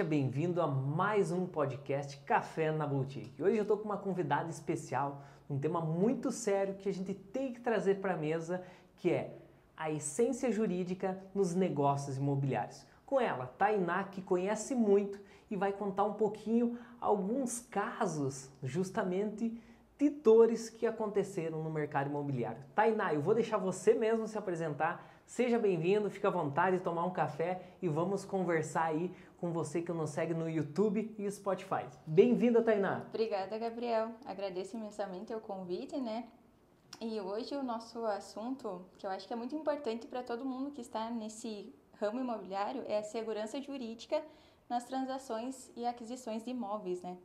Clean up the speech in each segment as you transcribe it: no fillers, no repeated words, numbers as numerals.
Seja bem-vindo a mais um podcast Café na Boutique. Hoje eu estou com uma convidada especial, um tema muito sério que a gente tem que trazer para a mesa, que é a essência jurídica nos negócios imobiliários. Com ela, Tainá, que conhece muito e vai contar um pouquinho alguns casos justamente de dores que aconteceram no mercado imobiliário. Tainá, eu vou deixar você mesmo se apresentar. Seja bem-vindo, fica à vontade de tomar um café e vamos conversar aí com você que nos segue no YouTube e Spotify. Bem-vinda, Tainá! Obrigada, Gabriel. Agradeço imensamente o convite, né? E hoje o nosso assunto, que eu acho que é muito importante para todo mundo que está nesse ramo imobiliário, é a segurança jurídica nas transações e aquisições de imóveis, né?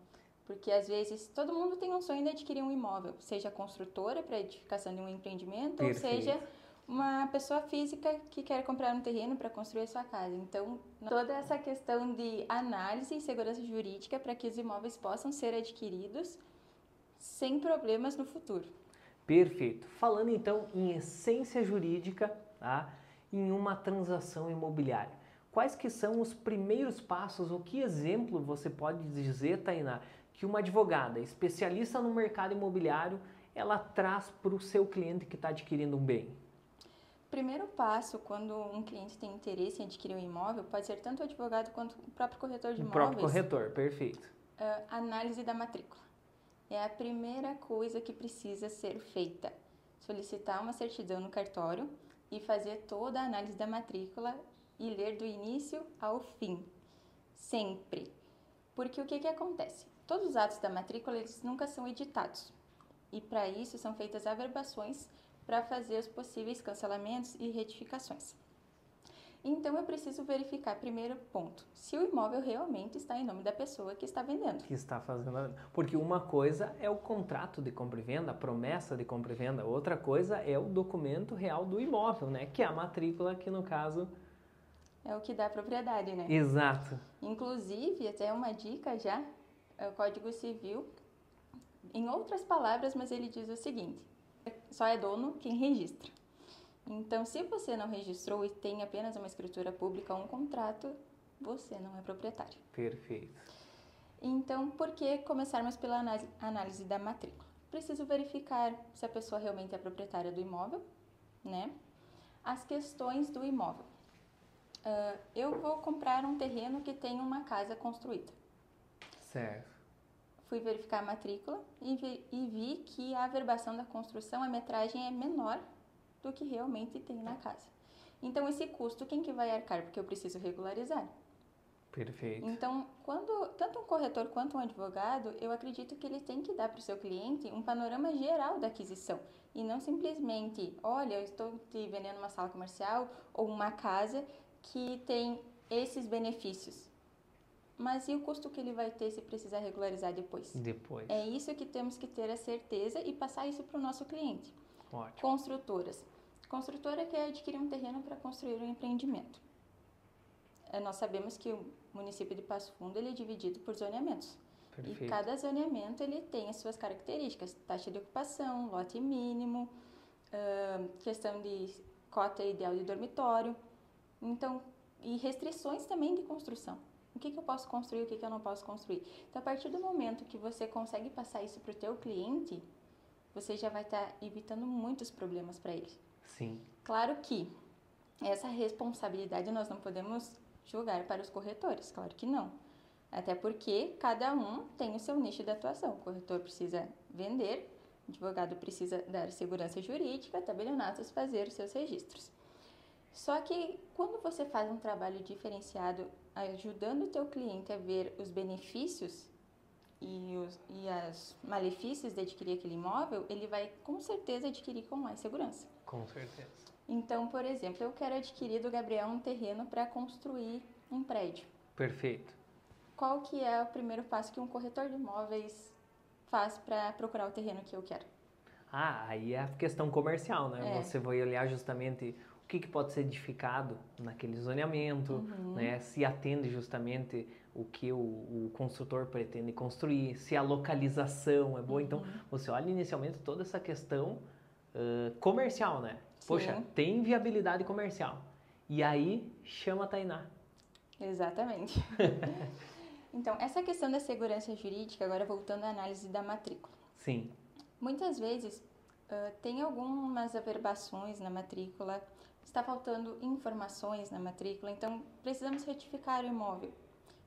Porque às vezes todo mundo tem um sonho de adquirir um imóvel, seja construtora para edificação de um empreendimento, Perfeito. ou seja uma pessoa física que quer comprar um terreno para construir a sua casa. Então, toda essa questão de análise e segurança jurídica para que os imóveis possam ser adquiridos sem problemas no futuro. Perfeito. Falando então em essência jurídica, tá? Em uma transação imobiliária. Quais que são os primeiros passos, ou que exemplo você pode dizer, Tainá, que uma advogada especialista no mercado imobiliário, ela traz para o seu cliente que está adquirindo um bem? Primeiro passo, quando um cliente tem interesse em adquirir um imóvel, pode ser tanto o advogado quanto o próprio corretor de imóveis. O próprio corretor, perfeito. Análise da matrícula. É a primeira coisa que precisa ser feita. Solicitar uma certidão no cartório e fazer toda a análise da matrícula e ler do início ao fim. Sempre. Porque o que acontece? Todos os atos da matrícula, eles nunca são editados. E para isso são feitas averbações para fazer os possíveis cancelamentos e retificações. Então eu preciso verificar, primeiro ponto, se o imóvel realmente está em nome da pessoa que está vendendo. Que está fazendo. Porque uma coisa é o contrato de compra e venda, a promessa de compra e venda, outra coisa é o documento real do imóvel, né? Que é a matrícula, que no caso é o que dá a propriedade, né? Exato. Inclusive, até uma dica já, é o Código Civil, em outras palavras, mas ele diz o seguinte: só é dono quem registra. Então, se você não registrou e tem apenas uma escritura pública ou um contrato, você não é proprietário. Perfeito. Então, por que começarmos pela análise da matrícula? Preciso verificar se a pessoa realmente é proprietária do imóvel, né? As questões do imóvel. Eu vou comprar um terreno que tem uma casa construída. Certo. Fui verificar a matrícula e vi que a averbação da construção, a metragem é menor do que realmente tem na casa. Então, esse custo, quem que vai arcar? Porque eu preciso regularizar. Perfeito. Então, tanto um corretor quanto um advogado, eu acredito que ele tem que dar para o seu cliente um panorama geral da aquisição. E não simplesmente, olha, eu estou te vendendo uma sala comercial ou uma casa que tem esses benefícios. Mas e o custo que ele vai ter se precisar regularizar depois? Depois. É isso que temos que ter a certeza e passar isso para o nosso cliente. Ótimo. Construtoras. Construtora quer adquirir um terreno para construir um empreendimento. Nós sabemos que o município de Passo Fundo ele é dividido por zoneamentos. Perfeito. E cada zoneamento ele tem as suas características. Taxa de ocupação, lote mínimo, questão de cota ideal de dormitório. Então, e restrições também de construção. O que eu posso construir, o que eu não posso construir. Então, a partir do momento que você consegue passar isso para o teu cliente, você já vai estar evitando muitos problemas para ele. Sim. Claro que essa responsabilidade nós não podemos jogar para os corretores, claro que não. Até porque cada um tem o seu nicho de atuação. O corretor precisa vender, o advogado precisa dar segurança jurídica, tabelionatos, fazer os seus registros. Só que quando você faz um trabalho diferenciado, ajudando o teu cliente a ver os benefícios e os malefícios de adquirir aquele imóvel, ele vai com certeza adquirir com mais segurança. Com certeza. Então, por exemplo, eu quero adquirir do Gabriel um terreno para construir um prédio. Perfeito. Qual que é o primeiro passo que um corretor de imóveis faz para procurar o terreno que eu quero? Aí é a questão comercial, né? É. Você vai olhar justamente o que pode ser edificado naquele zoneamento, né? Se atende justamente o que o construtor pretende construir, se a localização é boa. Então, você olha inicialmente toda essa questão comercial, né? Sim. Poxa, tem viabilidade comercial. E aí, chama a Tainá. Exatamente. Então, essa questão da segurança jurídica, agora voltando à análise da matrícula. Sim. Muitas vezes tem algumas averbações na matrícula, está faltando informações na matrícula, então precisamos retificar o imóvel.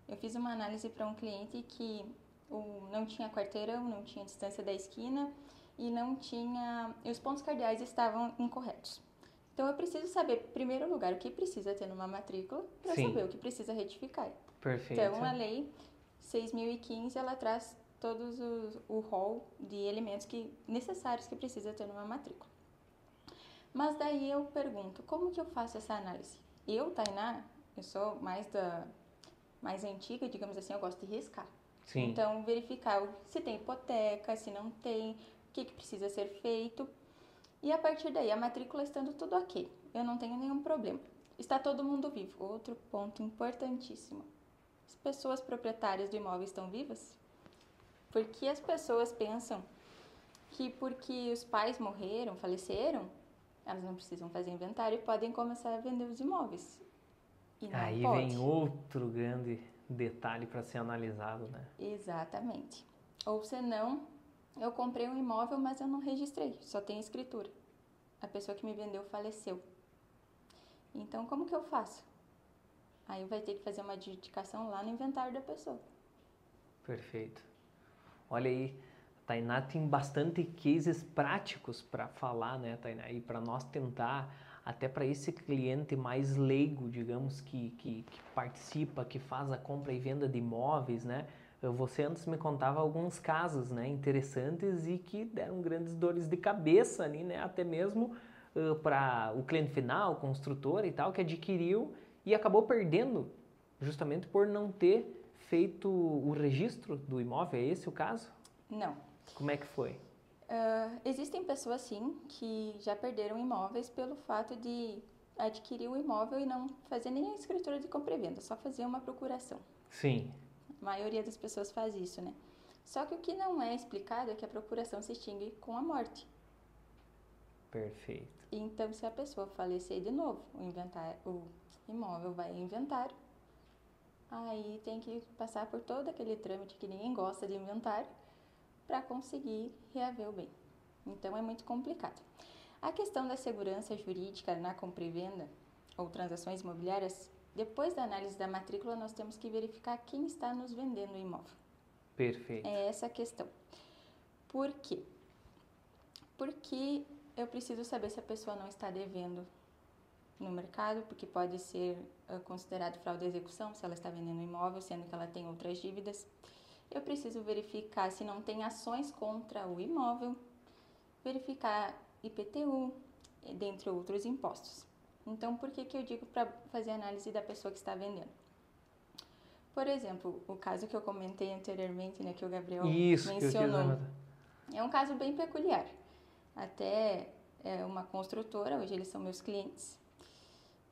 Eu fiz uma análise para um cliente que não tinha quarteirão, não tinha distância da esquina e os pontos cardeais estavam incorretos. Então eu preciso saber, em primeiro lugar, o que precisa ter numa matrícula para saber o que precisa retificar. Perfeito. Então a lei 6.015 ela traz o rol de elementos necessários que precisa ter numa matrícula. Mas daí eu pergunto, como que eu faço essa análise? Eu, Tainá, eu sou mais antiga, digamos assim, eu gosto de riscar. Sim. Então, verificar se tem hipoteca, se não tem, o que precisa ser feito. E a partir daí, a matrícula estando tudo ok, eu não tenho nenhum problema. Está todo mundo vivo. Outro ponto importantíssimo. As pessoas proprietárias do imóvel estão vivas? Porque as pessoas pensam que porque os pais morreram, faleceram, elas não precisam fazer inventário e podem começar a vender os imóveis. E não Aí pode. vem outro grande detalhe para ser analisado, né? Exatamente. Ou senão, eu comprei um imóvel, mas eu não registrei, só tem escritura. A pessoa que me vendeu faleceu. Então, como que eu faço? Aí vai ter que fazer uma adjudicação lá no inventário da pessoa. Perfeito. Olha aí, Tainá tem bastante cases práticos para falar, né, Tainá? E para nós tentar, até para esse cliente mais leigo, digamos, que participa, que faz a compra e venda de imóveis, né? Você antes me contava alguns casos, né, interessantes e que deram grandes dores de cabeça ali, né? Até mesmo para o cliente final, construtor e tal, que adquiriu e acabou perdendo justamente por não ter feito o registro do imóvel. É esse o caso? Não. Como é que foi? Existem pessoas, sim, que já perderam imóveis pelo fato de adquirir o imóvel e não fazer nem a escritura de compra e venda, só fazer uma procuração. Sim. A maioria das pessoas faz isso, né? Só que o que não é explicado é que a procuração se extingue com a morte. Perfeito. Então, se a pessoa falecer de novo, o imóvel vai em inventário, aí tem que passar por todo aquele trâmite que ninguém gosta de inventário para conseguir reaver o bem. Então, é muito complicado. A questão da segurança jurídica na compra e venda ou transações imobiliárias, depois da análise da matrícula, nós temos que verificar quem está nos vendendo o imóvel. Perfeito. É essa a questão. Por quê? Porque eu preciso saber se a pessoa não está devendo no mercado, porque pode ser considerado fraude de execução se ela está vendendo um imóvel, sendo que ela tem outras dívidas. Eu preciso verificar se não tem ações contra o imóvel, verificar IPTU, dentre outros impostos. Então, por que eu digo para fazer análise da pessoa que está vendendo? Por exemplo, o caso que eu comentei anteriormente, né, que o Gabriel mencionou, é um caso bem peculiar. Até uma construtora, hoje eles são meus clientes,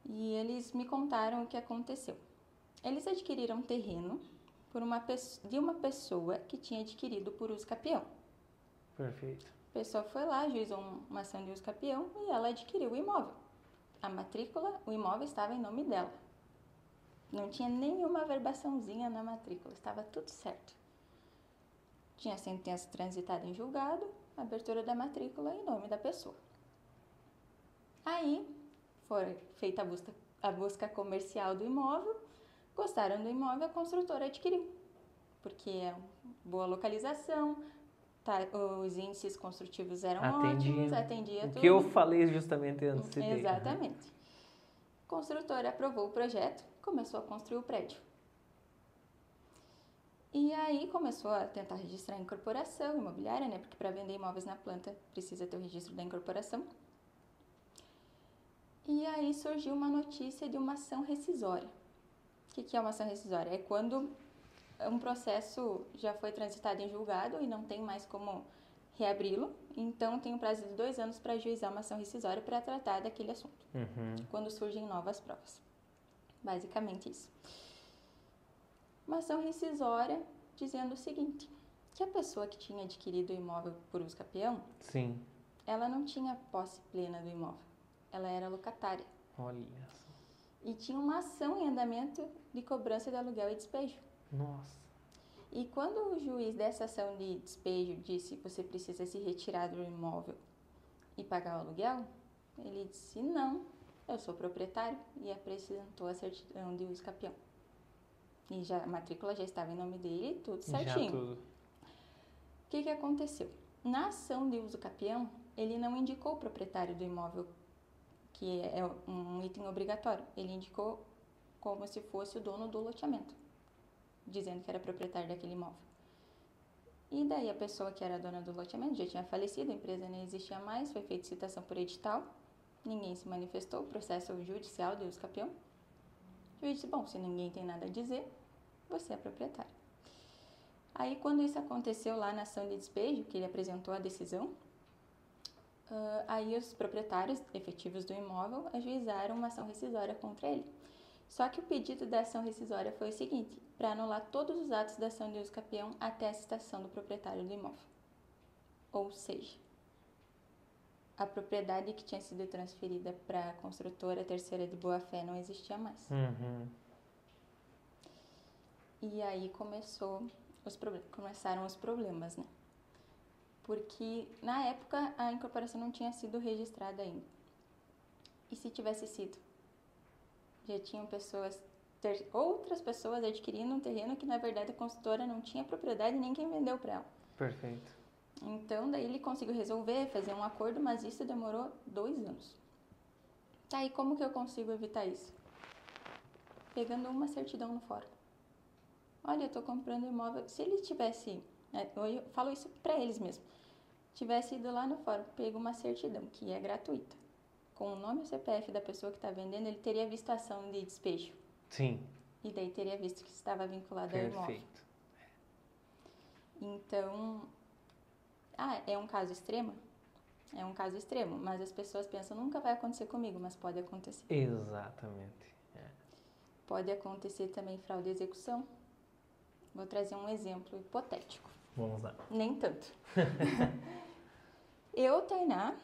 e eles me contaram o que aconteceu. Eles adquiriram terreno de uma pessoa que tinha adquirido por uso capião. Perfeito. A pessoa foi lá, ajuizou uma ação de uso capião e ela adquiriu o imóvel. A matrícula, o imóvel estava em nome dela. Não tinha nenhuma averbaçãozinha na matrícula, estava tudo certo. Tinha a sentença transitada em julgado, abertura da matrícula em nome da pessoa. Aí foi feita a busca comercial do imóvel, gostaram do imóvel, a construtora adquiriu, porque é boa localização, os índices construtivos eram ótimos, atendia tudo. O que eu falei justamente antes. Exatamente. A construtora aprovou o projeto, começou a construir o prédio. E aí começou a tentar registrar a incorporação imobiliária, né? Porque para vender imóveis na planta precisa ter o registro da incorporação. E aí surgiu uma notícia de uma ação rescisória. O que é uma ação rescisória? É quando um processo já foi transitado em julgado e não tem mais como reabri-lo, então tem um prazo de 2 anos para ajuizar uma ação rescisória para tratar daquele assunto, quando surgem novas provas. Basicamente isso. Uma ação rescisória dizendo o seguinte, que a pessoa que tinha adquirido o imóvel por uso capião, sim, ela não tinha posse plena do imóvel, ela era locatária. Olha. E tinha uma ação em andamento de cobrança de aluguel e despejo. Nossa. E quando o juiz dessa ação de despejo disse que você precisa se retirar do imóvel e pagar o aluguel, ele disse não, eu sou proprietário, e apresentou a certidão de uso capião. E a matrícula já estava em nome dele, tudo certinho. Já tudo. O que aconteceu? Na ação de uso capião, ele não indicou o proprietário do imóvel, que é um item obrigatório. Ele indicou como se fosse o dono do loteamento, dizendo que era proprietário daquele imóvel. E daí a pessoa que era dona do loteamento já tinha falecido, a empresa não existia mais, foi feita citação por edital, ninguém se manifestou, processo judicial de uso capião. O juiz disse, bom, se ninguém tem nada a dizer, você é proprietário. Aí quando isso aconteceu lá na ação de despejo, que ele apresentou a decisão, aí os proprietários efetivos do imóvel ajuizaram uma ação rescisória contra ele. Só que o pedido da ação rescisória foi o seguinte, para anular todos os atos da ação de uso capião até a citação do proprietário do imóvel. Ou seja, a propriedade que tinha sido transferida para a construtora terceira de boa-fé não existia mais. Uhum. E aí começaram os problemas, né? Porque na época a incorporação não tinha sido registrada ainda. E se tivesse sido? Já tinham outras pessoas adquirindo um terreno que na verdade a construtora não tinha propriedade nem quem vendeu para ela. Perfeito. Então daí ele conseguiu resolver, fazer um acordo, mas isso demorou 2 anos. Tá, e como que eu consigo evitar isso? Pegando uma certidão no fórum. Olha, eu tô comprando imóvel. Se ele tivesse, eu falo isso para eles mesmo, tivesse ido lá no fórum, pego uma certidão, que é gratuita, com o nome e o CPF da pessoa que está vendendo, ele teria visto a ação de despejo. Sim. E daí teria visto que estava vinculado ao imóvel. Perfeito. Então, é um caso extremo? É um caso extremo, mas as pessoas pensam, nunca vai acontecer comigo, mas pode acontecer. Exatamente. Pode acontecer também fraude de execução. Vou trazer um exemplo hipotético. Vamos lá. Nem tanto. Eu, Tainá,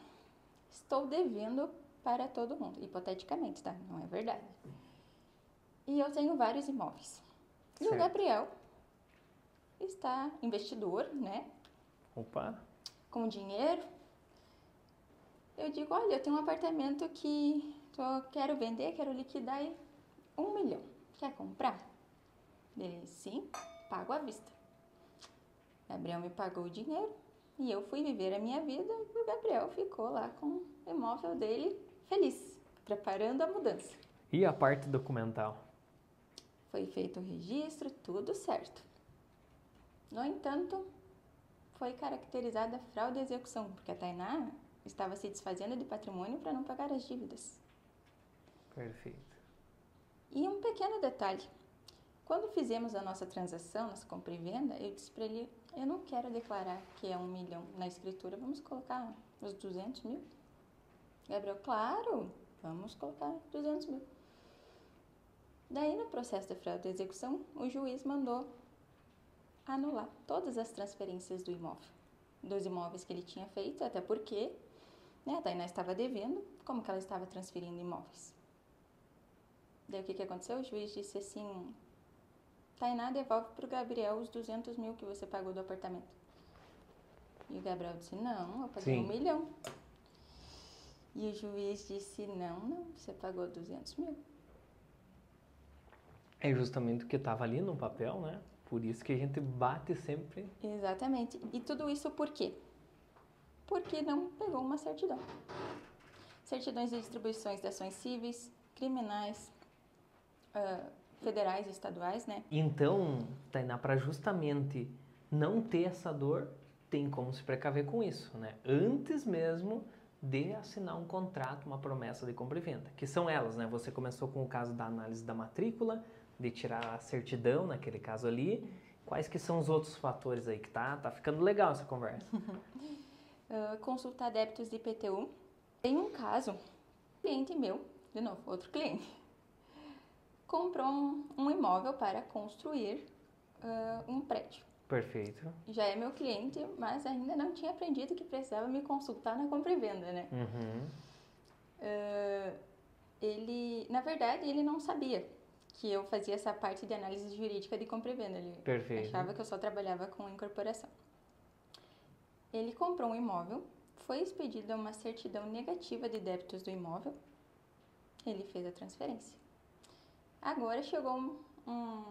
estou devendo para todo mundo. Hipoteticamente, tá? Não é verdade. E eu tenho vários imóveis. E o Gabriel está investidor, né? Opa. Com dinheiro. Eu digo, olha, eu tenho um apartamento que quero vender, quero liquidar e 1 milhão. Quer comprar? Ele, sim, pago à vista. Gabriel me pagou o dinheiro e eu fui viver a minha vida e o Gabriel ficou lá com o imóvel dele feliz, preparando a mudança. E a parte documental? Foi feito o registro, tudo certo. No entanto, foi caracterizada fraude de execução, porque a Tainá estava se desfazendo de patrimônio para não pagar as dívidas. Perfeito. E um pequeno detalhe. Quando fizemos a nossa transação, nossa compra e venda, eu disse para ele, eu não quero declarar que é 1 milhão na escritura, vamos colocar os 200 mil? Gabriel, claro, vamos colocar 200 mil. Daí, no processo de fraude de execução, o juiz mandou anular todas as transferências do imóvel, dos imóveis que ele tinha feito, até porque a Tainá estava devendo, como que ela estava transferindo imóveis? Daí, o que aconteceu? O juiz disse assim, Tainá, devolve para o Gabriel os 200 mil que você pagou do apartamento. E o Gabriel disse, não, eu paguei 1 milhão. E o juiz disse, não, você pagou 200 mil. É justamente o que estava ali no papel, né? Por isso que a gente bate sempre. Exatamente. E tudo isso por quê? Porque não pegou uma certidão. Certidões de distribuições de ações cíveis, criminais, federais e estaduais, né? Então, Tainá, para justamente não ter essa dor, tem como se precaver com isso, né? Antes mesmo de assinar um contrato, uma promessa de compra e venda, que são elas, né? Você começou com o caso da análise da matrícula, de tirar a certidão, naquele caso ali. Quais que são os outros fatores aí que tá ficando legal essa conversa? Consultar débitos de IPTU. Tem um caso, cliente meu, de novo, outro cliente, comprou um imóvel para construir um prédio. Perfeito. Já é meu cliente, mas ainda não tinha aprendido que precisava me consultar na compra e venda, né? Uhum. na verdade, ele não sabia que eu fazia essa parte de análise jurídica de compra e venda. Ele Perfeito. achava que eu só trabalhava com incorporação. Ele comprou um imóvel, foi expedida uma certidão negativa de débitos do imóvel, ele fez a transferência. Agora chegou um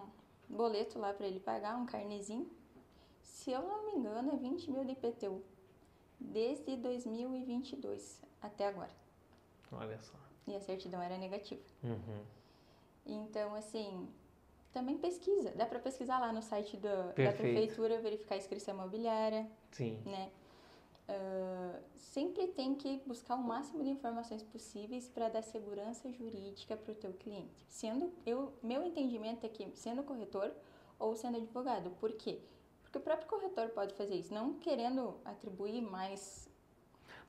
boleto lá para ele pagar, um carnezinho. Se eu não me engano, é 20 mil de IPTU, desde 2022 até agora. Olha só. E a certidão era negativa. Uhum. Então, assim, também pesquisa. Dá para pesquisar lá no site da Perfeito. prefeitura, verificar a inscrição imobiliária, Sim. né? Sempre tem que buscar o máximo de informações possíveis para dar segurança jurídica para o teu cliente. Meu entendimento é que sendo corretor ou sendo advogado. Por quê? Porque o próprio corretor pode fazer isso, não querendo atribuir mais.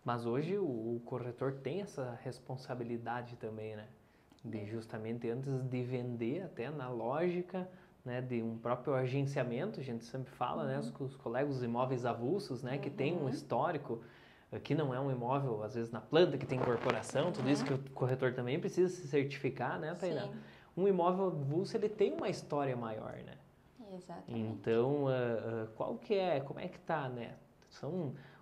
Mas hoje o corretor tem essa responsabilidade também, né? De justamente antes de vender, até na lógica, né, de um próprio agenciamento, a gente sempre fala, né, os colegas imóveis avulsos, né, que tem um histórico, que não é um imóvel, às vezes na planta, que tem incorporação, tudo isso que o corretor também precisa se certificar, né, Tainá? Sim. Um imóvel avulso, ele tem uma história maior, né? Exatamente. Então, como é que tá, né?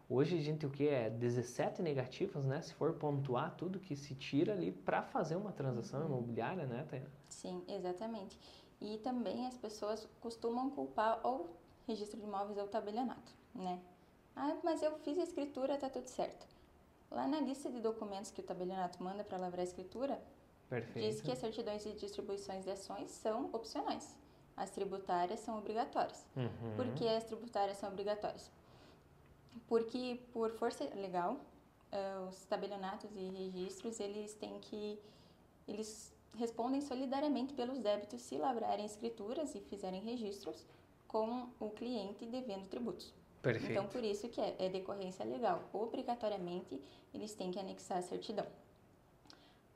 Hoje a gente, 17 negativas, né? Se for pontuar tudo que se tira ali para fazer uma transação imobiliária, né, Tainá? Sim, exatamente. E também as pessoas costumam culpar ou registro de imóveis ou tabelionato, né? Ah, mas eu fiz a escritura, tá tudo certo. Lá na lista de documentos que o tabelionato manda para lavrar a escritura, Perfeito. diz que as certidões e distribuições de ações são opcionais. As tributárias são obrigatórias. Por que as tributárias são obrigatórias? Porque, por força legal, os tabelionatos e registros, eles respondem solidariamente pelos débitos se lavrarem escrituras e fizerem registros com o cliente devendo tributos. Perfeito. Então, por isso que é decorrência legal. Obrigatoriamente, eles têm que anexar a certidão.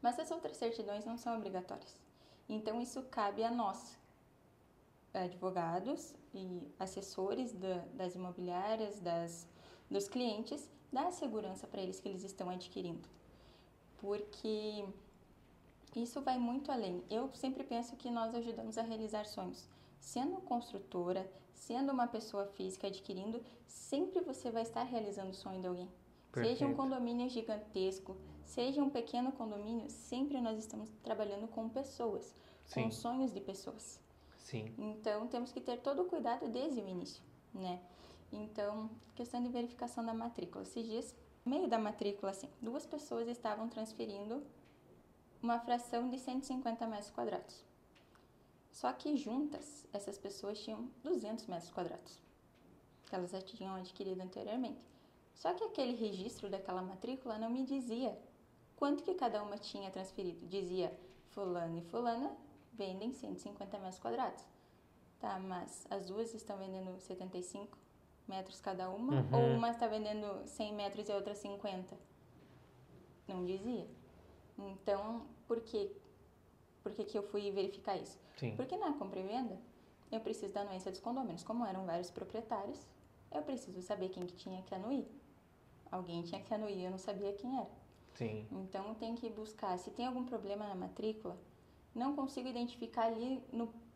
Mas as outras certidões não são obrigatórias. Então, isso cabe a nós, advogados e assessores das imobiliárias, dos clientes, dar segurança para eles que eles estão adquirindo. Porque isso vai muito além. Eu sempre penso que nós ajudamos a realizar sonhos. Sendo construtora, sendo uma pessoa física adquirindo, sempre você vai estar realizando o sonho de alguém. Perfeito. Seja um condomínio gigantesco, seja um pequeno condomínio, sempre nós estamos trabalhando com pessoas, com sonhos de pessoas. Sim. Então, temos que ter todo o cuidado desde o início, né? Então, questão de verificação da matrícula. Esses dias, no meio da matrícula, assim, 2 pessoas estavam transferindo uma fração de 150 metros quadrados. Só que juntas, essas pessoas tinham 200 metros quadrados, que elas já tinham adquirido anteriormente. Só que aquele registro daquela matrícula não me dizia quanto que cada uma tinha transferido. Dizia, fulano e fulana vendem 150 metros quadrados. Tá, mas as duas estão vendendo 75 metros cada uma, ou uma está vendendo 100 metros e a outra 50? Não dizia. Então, por que eu fui verificar isso? Sim. Porque na compra e venda, eu preciso da anuência dos condôminos. Como eram vários proprietários, eu preciso saber quem que tinha que anuir. Alguém tinha que anuir, eu não sabia quem era. Sim. Então, tem que buscar. Se tem algum problema na matrícula, não consigo identificar ali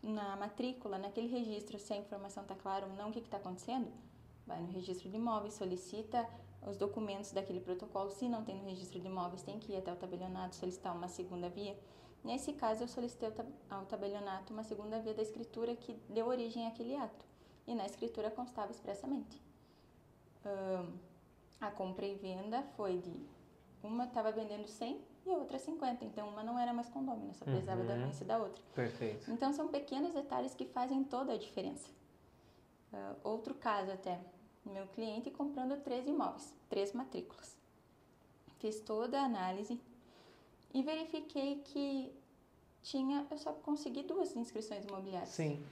na matrícula, naquele registro, se a informação está clara ou não, o que está acontecendo, vai no registro de imóveis, solicita os documentos daquele protocolo. Se não tem no registro de imóveis, tem que ir até o tabelionato, solicitar uma segunda via. Nesse caso, eu solicitei ao tabelionato uma segunda via da escritura que deu origem àquele ato. E na escritura constava expressamente. A compra e venda foi de... Uma estava vendendo 100 e a outra 50. Então, uma não era mais condômino, só precisava da anuência da outra. Perfeito. Então, são pequenos detalhes que fazem toda a diferença. Outro caso até, meu cliente comprando 3 imóveis, 3 matrículas. Fiz toda a análise e verifiquei que eu só consegui 2 inscrições imobiliárias. Sim.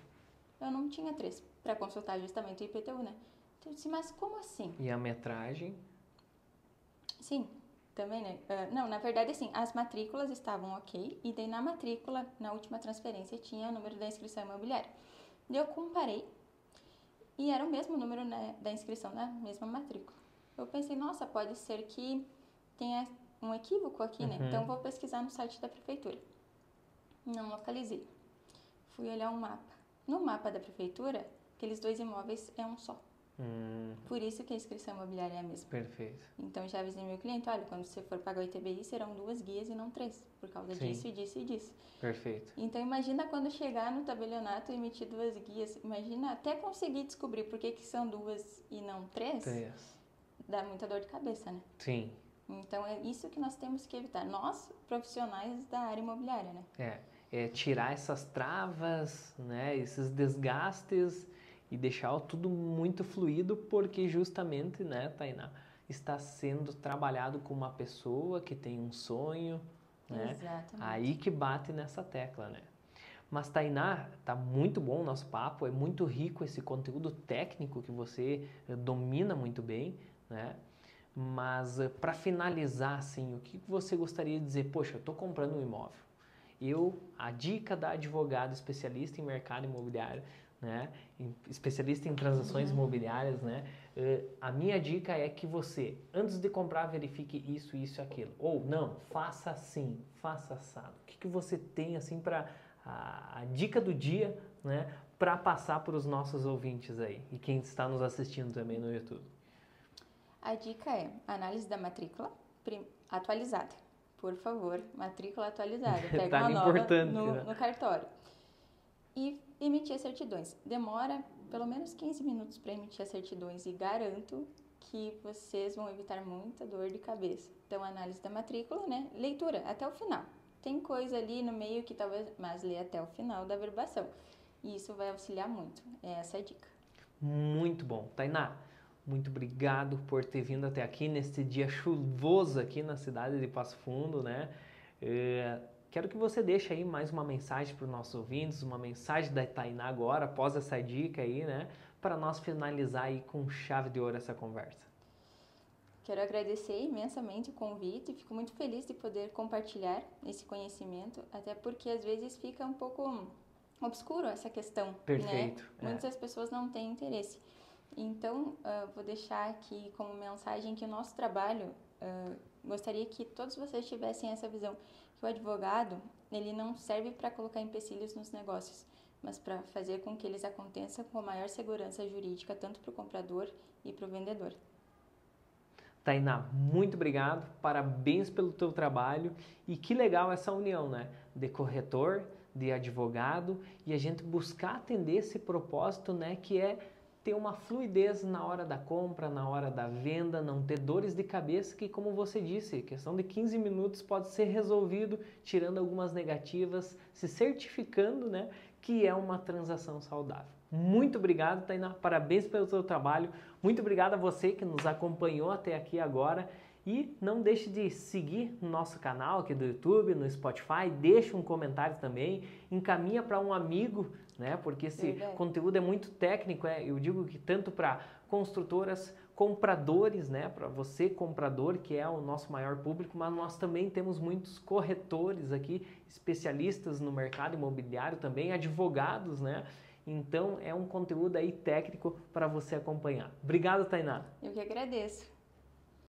Eu não tinha 3 para consultar justamente o IPTU, né? Então eu disse, mas como assim? E a metragem? Sim, também, né? Não, na verdade, assim, as matrículas estavam ok, e daí na matrícula, na última transferência, tinha o número da inscrição imobiliária. Daí eu comparei, e era o mesmo número, né, da inscrição na mesma matrícula. Eu pensei, nossa, pode ser que tenha um equívoco aqui, né? Então, vou pesquisar no site da prefeitura. Não localizei. Fui olhar um mapa. No mapa da prefeitura, aqueles 2 imóveis é um só. Por isso que a inscrição imobiliária é a mesma. Perfeito. Então, já avisei meu cliente, olha, quando você for pagar o ITBI, serão 2 guias e não 3, por causa disso e disso e disso. Perfeito. Então, imagina quando chegar no tabelionato e emitir 2 guias. Imagina até conseguir descobrir por que são 2 e não 3. Dá muita dor de cabeça, né? Sim. Então, é isso que nós temos que evitar. Nós, profissionais da área imobiliária, né? É tirar essas travas, né? Esses desgastes e deixar tudo muito fluido, porque justamente, né, Tainá, está sendo trabalhado com uma pessoa que tem um sonho, né? Exatamente. Aí que bate nessa tecla, né? Mas, Tainá, tá muito bom o nosso papo, é muito rico esse conteúdo técnico que você domina muito bem, né? Mas, para finalizar, assim, o que você gostaria de dizer? Poxa, eu estou comprando um imóvel. A dica da advogada especialista em mercado imobiliário, né? Especialista em transações imobiliárias, né? A minha dica é que você, antes de comprar, verifique isso, isso e aquilo. Ou, não, faça assim, faça assado. O que você tem, assim, para a dica do dia, né? Para passar para os nossos ouvintes aí e quem está nos assistindo também no YouTube. A dica é análise da matrícula atualizada. Por favor, matrícula atualizada. Pega uma nova no cartório. E emitir as certidões. Demora pelo menos 15 minutos para emitir as certidões e garanto que vocês vão evitar muita dor de cabeça. Então, análise da matrícula, né? Leitura até o final. Tem coisa ali no meio que talvez, mas lê até o final da averbação. E isso vai auxiliar muito. Essa é a dica. Muito bom. Tainá, muito obrigado por ter vindo até aqui neste dia chuvoso aqui na cidade de Passo Fundo, né? Quero que você deixe aí mais uma mensagem para os nossos ouvintes, uma mensagem da Tainá agora, após essa dica aí, né? Para nós finalizar aí com chave de ouro essa conversa. Quero agradecer imensamente o convite, fico muito feliz de poder compartilhar esse conhecimento, até porque às vezes fica um pouco obscuro essa questão, Perfeito. Né? Muitas pessoas não têm interesse. Então, vou deixar aqui como mensagem que o nosso trabalho, gostaria que todos vocês tivessem essa visão, que o advogado, ele não serve para colocar empecilhos nos negócios, mas para fazer com que eles aconteçam com a maior segurança jurídica, tanto para o comprador e para o vendedor. Tainá, muito obrigado, parabéns pelo teu trabalho e que legal essa união, né? De corretor, de advogado e a gente buscar atender esse propósito, né? Que é ter uma fluidez na hora da compra, na hora da venda, não ter dores de cabeça que, como você disse, questão de 15 minutos pode ser resolvido, tirando algumas negativas, se certificando, né? Que é uma transação saudável. Muito obrigado, Tainá, parabéns pelo seu trabalho, muito obrigado a você que nos acompanhou até aqui agora e não deixe de seguir o nosso canal aqui do YouTube, no Spotify, deixa um comentário também, encaminha para um amigo, né? Porque esse conteúdo é muito técnico, eu digo que tanto para construtoras, compradores, né? Para você comprador, que é o nosso maior público, mas nós também temos muitos corretores aqui, especialistas no mercado imobiliário também, advogados, né? Então, é um conteúdo aí técnico para você acompanhar. Obrigado, Tainá. Eu que agradeço.